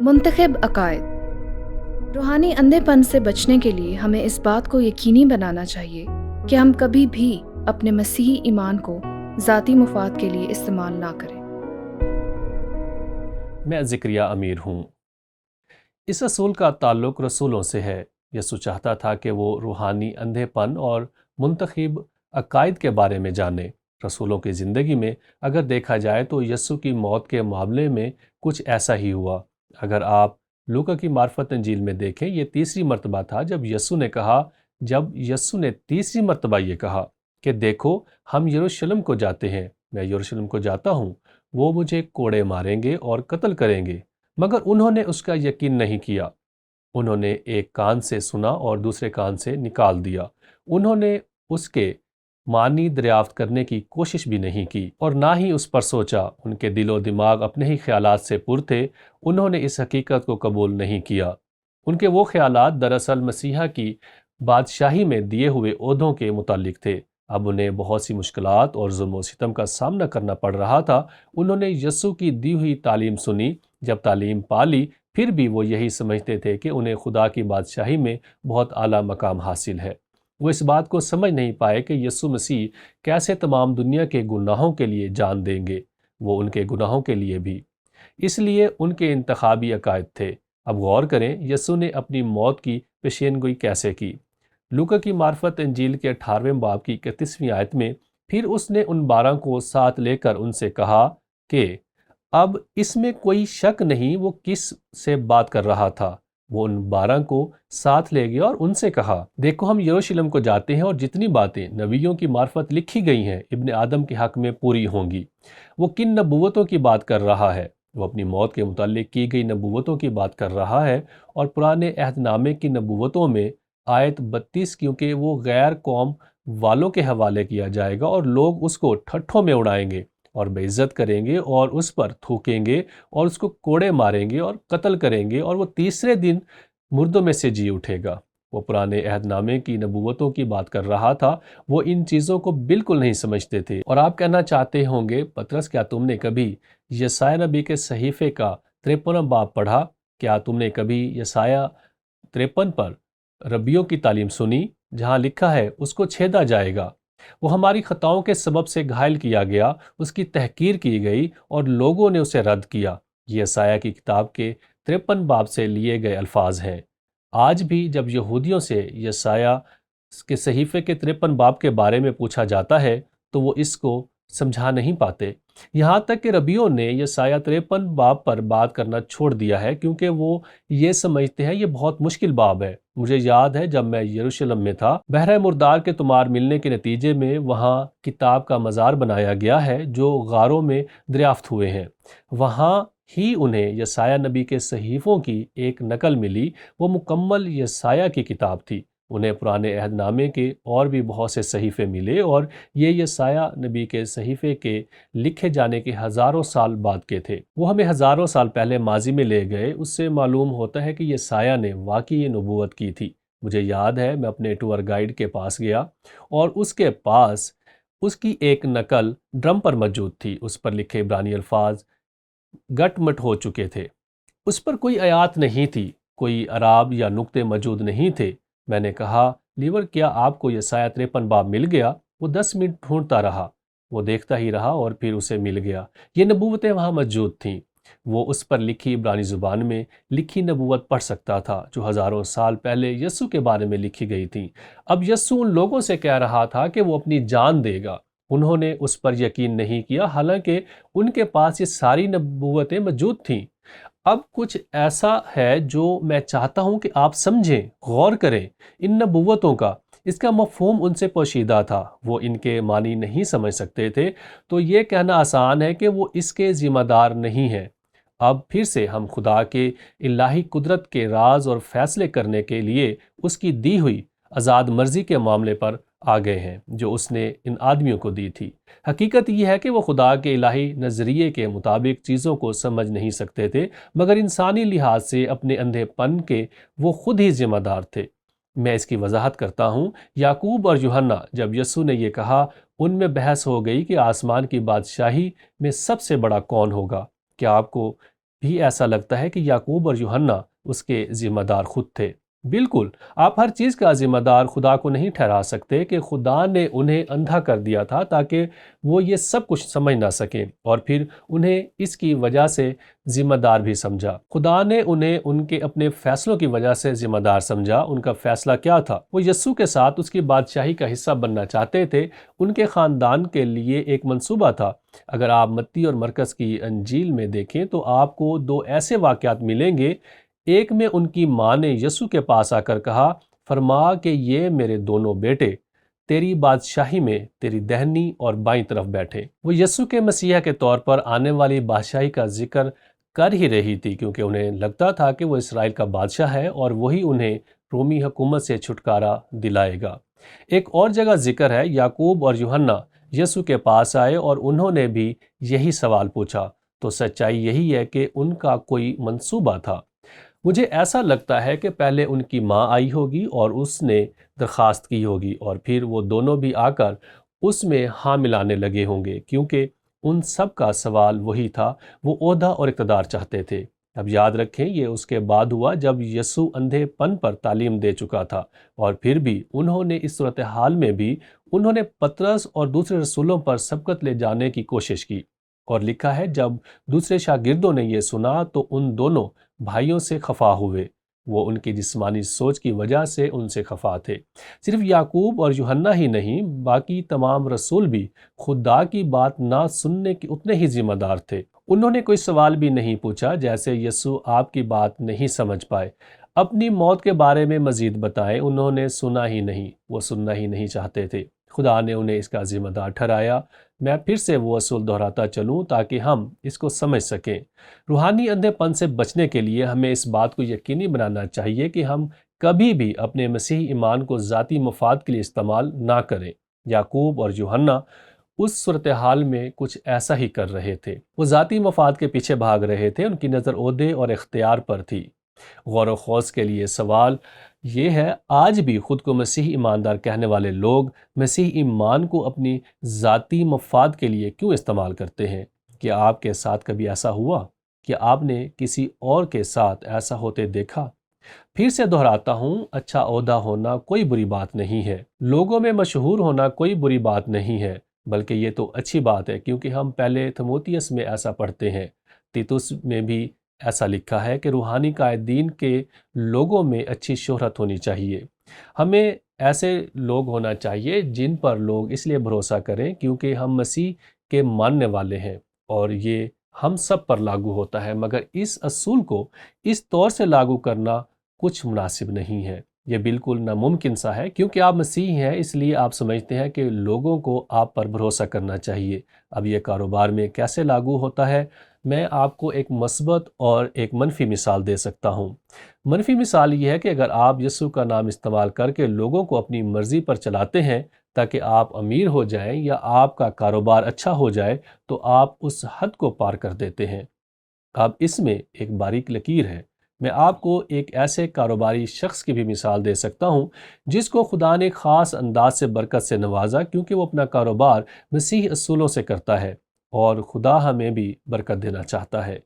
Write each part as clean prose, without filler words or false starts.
منتخب عقائد۔ روحانی اندھےپن سے بچنے کے لیے ہمیں اس بات کو یقینی بنانا چاہیے کہ ہم کبھی بھی اپنے مسیحی ایمان کو ذاتی مفاد کے لیے استعمال نہ کریں۔ میں زکریا امیر ہوں۔ اس اصول کا تعلق رسولوں سے ہے۔ یسوع چاہتا تھا کہ وہ روحانی اندھے پن اور منتخب عقائد کے بارے میں جانے۔ رسولوں کی زندگی میں اگر دیکھا جائے تو یسوع کی موت کے معاملے میں کچھ ایسا ہی ہوا۔ اگر آپ لوکا کی معرفت انجیل میں دیکھیں، یہ تیسری مرتبہ تھا جب یسوع نے تیسری مرتبہ یہ کہا کہ دیکھو ہم یروشلم کو جاتے ہیں، میں یروشلم کو جاتا ہوں، وہ مجھے کوڑے ماریں گے اور قتل کریں گے، مگر انہوں نے اس کا یقین نہیں کیا۔ انہوں نے ایک کان سے سنا اور دوسرے کان سے نکال دیا۔ انہوں نے اس کے معنی دریافت کرنے کی کوشش بھی نہیں کی اور نہ ہی اس پر سوچا۔ ان کے دل و دماغ اپنے ہی خیالات سے پر تھے۔ انہوں نے اس حقیقت کو قبول نہیں کیا۔ ان کے وہ خیالات دراصل مسیحا کی بادشاہی میں دیے ہوئے عہدوں کے متعلق تھے۔ اب انہیں بہت سی مشکلات اور ظلم و ستم کا سامنا کرنا پڑ رہا تھا۔ انہوں نے یسوع کی دی ہوئی تعلیم سنی۔ جب تعلیم پا لی، پھر بھی وہ یہی سمجھتے تھے کہ انہیں خدا کی بادشاہی میں بہت اعلیٰ مقام حاصل ہے۔ وہ اس بات کو سمجھ نہیں پائے کہ یسوع مسیح کیسے تمام دنیا کے گناہوں کے لیے جان دیں گے، وہ ان کے گناہوں کے لیے بھی۔ اس لیے ان کے انتخابی عقائد تھے۔ اب غور کریں یسوع نے اپنی موت کی پیشین گوئی کیسے کی۔ لوکا کی معرفت انجیل کے 18ویں باب کی 31ویں آیت میں، پھر اس نے ان 12 کو ساتھ لے کر ان سے کہا کہ اب اس میں کوئی شک نہیں وہ کس سے بات کر رہا تھا۔ وہ ان 12 کو ساتھ لے گیا اور ان سے کہا، دیکھو ہم یروشلم کو جاتے ہیں اور جتنی باتیں نبیوں کی معرفت لکھی گئی ہیں ابن آدم کے حق میں پوری ہوں گی۔ وہ کن نبوتوں کی بات کر رہا ہے؟ وہ اپنی موت کے متعلق کی گئی نبوتوں کی بات کر رہا ہے، اور پرانے عہد نامے کی نبوتوں میں آیت 32 کیونکہ وہ غیر قوم والوں کے حوالے کیا جائے گا اور لوگ اس کو ٹھٹھوں میں اڑائیں گے اور بے عزت کریں گے اور اس پر تھوکیں گے اور اس کو کوڑے ماریں گے اور قتل کریں گے، اور وہ تیسرے دن مردوں میں سے جی اٹھے گا۔ وہ پرانے عہد نامے کی نبوتوں کی بات کر رہا تھا۔ وہ ان چیزوں کو بالکل نہیں سمجھتے تھے۔ اور آپ کہنا چاہتے ہوں گے، پطرس کیا تم نے کبھی یسایہ نبی کے صحیفے کا 53واں باب پڑھا؟ کیا تم نے کبھی یسایہ 53 پر ربیوں کی تعلیم سنی، جہاں لکھا ہے اس کو چھیدا جائے گا، وہ ہماری خطاؤں کے سبب سے گھائل کیا گیا، اس کی تحقیر کی گئی اور لوگوں نے اسے رد کیا۔ یہ یسایہ کی کتاب کے 53 باب سے لیے گئے الفاظ ہیں۔ آج بھی جب یہودیوں سے یسایہ کے صحیفے کے 53 باب کے بارے میں پوچھا جاتا ہے تو وہ اس کو سمجھا نہیں پاتے۔ یہاں تک کہ ربیوں نے یسایہ 53 باب پر بات کرنا چھوڑ دیا ہے، کیونکہ وہ یہ سمجھتے ہیں یہ بہت مشکل باب ہے۔ مجھے یاد ہے جب میں یروشلم میں تھا، بحر مردار کے تمار ملنے کے نتیجے میں وہاں کتاب کا مزار بنایا گیا ہے جو غاروں میں دریافت ہوئے ہیں۔ وہاں ہی انہیں یسایہ نبی کے صحیفوں کی ایک نقل ملی۔ وہ مکمل یسایہ کی کتاب تھی۔ انہیں پرانے عہد نامے کے اور بھی بہت سے صحیفے ملے، اور یہ یسایہ نبی کے صحیفے کے لکھے جانے کے ہزاروں سال بعد کے تھے۔ وہ ہمیں ہزاروں سال پہلے ماضی میں لے گئے۔ اس سے معلوم ہوتا ہے کہ یسایہ نے واقعی یہ نبوت کی تھی۔ مجھے یاد ہے میں اپنے ٹور گائیڈ کے پاس گیا اور اس کے پاس اس کی ایک نقل ڈرم پر موجود تھی۔ اس پر لکھے عبرانی الفاظ گٹ مٹ ہو چکے تھے۔ اس پر کوئی آیات نہیں تھی، کوئی اعراب یا نقطے موجود نہیں تھے۔ میں نے کہا، لیور کیا آپ کو یسایہ 53 باب مل گیا؟ وہ 10 منٹ ڈھونڈتا رہا۔ وہ دیکھتا ہی رہا اور پھر اسے مل گیا۔ یہ نبوتیں وہاں موجود تھیں۔ وہ اس پر لکھی عبرانی زبان میں لکھی نبوت پڑھ سکتا تھا جو ہزاروں سال پہلے یسوع کے بارے میں لکھی گئی تھی۔ اب یسوع ان لوگوں سے کہہ رہا تھا کہ وہ اپنی جان دے گا۔ انہوں نے اس پر یقین نہیں کیا، حالانکہ ان کے پاس یہ ساری نبوتیں موجود تھیں۔ اب کچھ ایسا ہے جو میں چاہتا ہوں کہ آپ سمجھیں، غور کریں ان نبوتوں کا۔ اس کا مفہوم ان سے پوشیدہ تھا، وہ ان کے معنی نہیں سمجھ سکتے تھے، تو یہ کہنا آسان ہے کہ وہ اس کے ذمہ دار نہیں ہیں۔ اب پھر سے ہم خدا کے الہی قدرت کے راز اور فیصلے کرنے کے لیے اس کی دی ہوئی آزاد مرضی کے معاملے پر آ گئے ہیں جو اس نے ان آدمیوں کو دی تھی۔ حقیقت یہ ہے کہ وہ خدا کے الہی نظریے کے مطابق چیزوں کو سمجھ نہیں سکتے تھے، مگر انسانی لحاظ سے اپنے اندھے پن کے وہ خود ہی ذمہ دار تھے۔ میں اس کی وضاحت کرتا ہوں۔ یعقوب اور یوحنا جب یسوع نے یہ کہا، ان میں بحث ہو گئی کہ آسمان کی بادشاہی میں سب سے بڑا کون ہوگا۔ کیا آپ کو بھی ایسا لگتا ہے کہ یعقوب اور یوحنا اس کے ذمہ دار خود تھے۔ بالکل، آپ ہر چیز کا ذمہ دار خدا کو نہیں ٹھہرا سکتے کہ خدا نے انہیں اندھا کر دیا تھا تاکہ وہ یہ سب کچھ سمجھ نہ سکیں اور پھر انہیں اس کی وجہ سے ذمہ دار بھی سمجھا۔ خدا نے انہیں ان کے اپنے فیصلوں کی وجہ سے ذمہ دار سمجھا۔ ان کا فیصلہ کیا تھا؟ وہ یسوع کے ساتھ اس کی بادشاہی کا حصہ بننا چاہتے تھے۔ ان کے خاندان کے لیے ایک منصوبہ تھا۔ اگر آپ متی اور مرکز کی انجیل میں دیکھیں تو آپ کو دو ایسے واقعات ملیں گے۔ ایک میں ان کی ماں نے یسوع کے پاس آ کر کہا، فرما کہ یہ میرے دونوں بیٹے تیری بادشاہی میں تیری دہنی اور بائیں طرف بیٹھے۔ وہ یسوع کے مسیح کے طور پر آنے والی بادشاہی کا ذکر کر ہی رہی تھی کیونکہ انہیں لگتا تھا کہ وہ اسرائیل کا بادشاہ ہے اور وہی انہیں رومی حکومت سے چھٹکارا دلائے گا۔ ایک اور جگہ ذکر ہے، یعقوب اور یوحنا یسوع کے پاس آئے اور انہوں نے بھی یہی سوال پوچھا۔ تو سچائی یہی ہے کہ ان کا کوئی منصوبہ تھا۔ مجھے ایسا لگتا ہے کہ پہلے ان کی ماں آئی ہوگی اور اس نے درخواست کی ہوگی اور پھر وہ دونوں بھی آ کر اس میں ہاں ملانے لگے ہوں گے کیونکہ ان سب کا سوال وہی تھا، وہ عہدہ اور اقتدار چاہتے تھے۔ اب یاد رکھیں یہ اس کے بعد ہوا جب یسوع اندھے پن پر تعلیم دے چکا تھا، اور پھر بھی انہوں نے اس صورتحال میں بھی انہوں نے پطرس اور دوسرے رسولوں پر سبقت لے جانے کی کوشش کی، اور لکھا ہے جب دوسرے شاگردوں نے یہ سنا تو ان دونوں بھائیوں سے خفا ہوئے۔ وہ ان کی جسمانی سوچ کی وجہ سے ان سے خفا تھے۔ صرف یعقوب اور یوحنا ہی نہیں، باقی تمام رسول بھی خدا کی بات نہ سننے کے اتنے ہی ذمہ دار تھے۔ انہوں نے کوئی سوال بھی نہیں پوچھا، جیسے یسوع آپ کی بات نہیں سمجھ پائے، اپنی موت کے بارے میں مزید بتائیں، انہوں نے سنا ہی نہیں، وہ سننا ہی نہیں چاہتے تھے۔ خدا نے انہیں اس کا ذمہ دار ٹھہرایا۔ میں پھر سے وہ اصول دہراتا چلوں تاکہ ہم اس کو سمجھ سکیں۔ روحانی اندھے پن سے بچنے کے لیے ہمیں اس بات کو یقینی بنانا چاہیے کہ ہم کبھی بھی اپنے مسیحی ایمان کو ذاتی مفاد کے لیے استعمال نہ کریں۔ یعقوب اور یوحنا اس صورتحال میں کچھ ایسا ہی کر رہے تھے۔ وہ ذاتی مفاد کے پیچھے بھاگ رہے تھے، ان کی نظر عہدے اور اختیار پر تھی۔ غور و خوض کے لیے سوال یہ ہے، آج بھی خود کو مسیحی ایماندار کہنے والے لوگ مسیحی ایمان کو اپنی ذاتی مفاد کے لیے کیوں استعمال کرتے ہیں؟ کیا آپ کے ساتھ کبھی ایسا ہوا؟ کیا آپ نے کسی اور کے ساتھ ایسا ہوتے دیکھا؟ پھر سے دہراتا ہوں، اچھا عہدہ ہونا کوئی بری بات نہیں ہے، لوگوں میں مشہور ہونا کوئی بری بات نہیں ہے، بلکہ یہ تو اچھی بات ہے کیونکہ ہم پہلے تیموتھیوس میں ایسا پڑھتے ہیں۔ تیتس میں بھی ایسا لکھا ہے کہ روحانی قائدین کے لوگوں میں اچھی شہرت ہونی چاہیے۔ ہمیں ایسے لوگ ہونا چاہیے جن پر لوگ اس لیے بھروسہ کریں کیونکہ ہم مسیح کے ماننے والے ہیں، اور یہ ہم سب پر لاگو ہوتا ہے، مگر اس اصول کو اس طور سے لاگو کرنا کچھ مناسب نہیں ہے۔ یہ بالکل ناممکن سا ہے کیونکہ آپ مسیحی ہیں، اس لیے آپ سمجھتے ہیں کہ لوگوں کو آپ پر بھروسہ کرنا چاہیے۔ اب یہ کاروبار میں کیسے لاگو ہوتا ہے؟ میں آپ کو ایک مثبت اور ایک منفی مثال دے سکتا ہوں۔ منفی مثال یہ ہے کہ اگر آپ یسوع کا نام استعمال کر کے لوگوں کو اپنی مرضی پر چلاتے ہیں تاکہ آپ امیر ہو جائیں یا آپ کا کاروبار اچھا ہو جائے، تو آپ اس حد کو پار کر دیتے ہیں۔ اب اس میں ایک باریک لکیر ہے۔ میں آپ کو ایک ایسے کاروباری شخص کی بھی مثال دے سکتا ہوں جس کو خدا نے خاص انداز سے برکت سے نوازا کیونکہ وہ اپنا کاروبار مسیحی اصولوں سے کرتا ہے، اور خدا ہمیں بھی برکت دینا چاہتا ہے۔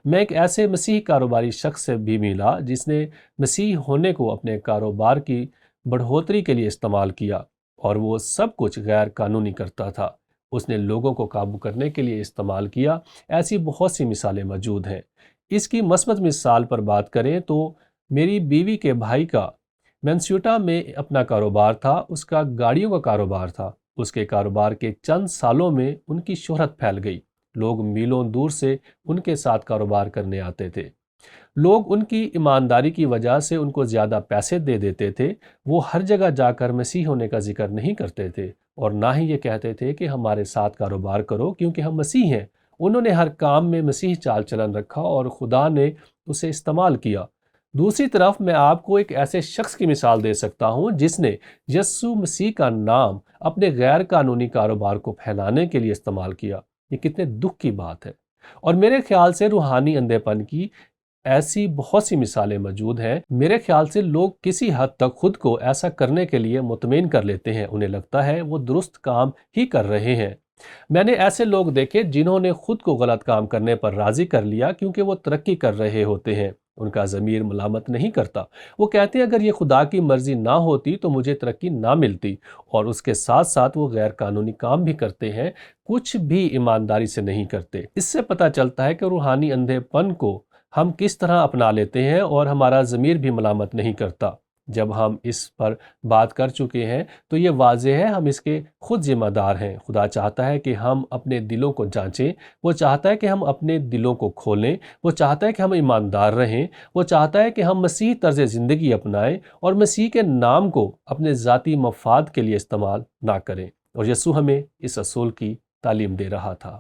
میں ایک ایسے مسیحی کاروباری شخص سے بھی ملا جس نے مسیحی ہونے کو اپنے کاروبار کی بڑھوتری کے لیے استعمال کیا، اور وہ سب کچھ غیر قانونی کرتا تھا۔ اس نے لوگوں کو قابو کرنے کے لیے استعمال کیا۔ ایسی بہت سی مثالیں موجود ہیں۔ اس کی مثبت مثال پر بات کریں تو میری بیوی کے بھائی کا مینسیوٹا میں اپنا کاروبار تھا، اس کا گاڑیوں کا کاروبار تھا۔ اس کے کاروبار کے چند سالوں میں ان کی شہرت پھیل گئی، لوگ میلوں دور سے ان کے ساتھ کاروبار کرنے آتے تھے۔ لوگ ان کی ایمانداری کی وجہ سے ان کو زیادہ پیسے دے دیتے تھے۔ وہ ہر جگہ جا کر مسیح ہونے کا ذکر نہیں کرتے تھے اور نہ ہی یہ کہتے تھے کہ ہمارے ساتھ کاروبار کرو کیونکہ ہم مسیح ہیں۔ انہوں نے ہر کام میں مسیح چال چلن رکھا اور خدا نے اسے استعمال کیا۔ دوسری طرف میں آپ کو ایک ایسے شخص کی مثال دے سکتا ہوں جس نے یسوع مسیح کا نام اپنے غیر قانونی کاروبار کو پھیلانے کے لیے استعمال کیا۔ یہ کتنے دکھ کی بات ہے، اور میرے خیال سے روحانی اندھے پن کی ایسی بہت سی مثالیں موجود ہیں۔ میرے خیال سے لوگ کسی حد تک خود کو ایسا کرنے کے لیے مطمئن کر لیتے ہیں، انہیں لگتا ہے وہ درست کام ہی کر رہے ہیں، میں نے ایسے لوگ دیکھے جنہوں نے خود کو غلط کام کرنے پر راضی کر لیا کیونکہ وہ ترقی کر رہے ہوتے ہیں۔ ان کا ضمیر ملامت نہیں کرتا۔ وہ کہتے ہیں اگر یہ خدا کی مرضی نہ ہوتی تو مجھے ترقی نہ ملتی، اور اس کے ساتھ ساتھ وہ غیر قانونی کام بھی کرتے ہیں، کچھ بھی ایمانداری سے نہیں کرتے۔ اس سے پتہ چلتا ہے کہ روحانی اندھے پن کو ہم کس طرح اپنا لیتے ہیں اور ہمارا ضمیر بھی ملامت نہیں کرتا۔ جب ہم اس پر بات کر چکے ہیں تو یہ واضح ہے ہم اس کے خود ذمہ دار ہیں۔ خدا چاہتا ہے کہ ہم اپنے دلوں کو جانچیں، وہ چاہتا ہے کہ ہم اپنے دلوں کو کھولیں، وہ چاہتا ہے کہ ہم ایماندار رہیں، وہ چاہتا ہے کہ ہم مسیح طرز زندگی اپنائیں اور مسیح کے نام کو اپنے ذاتی مفاد کے لیے استعمال نہ کریں۔ اور یسوع ہمیں اس اصول کی تعلیم دے رہا تھا۔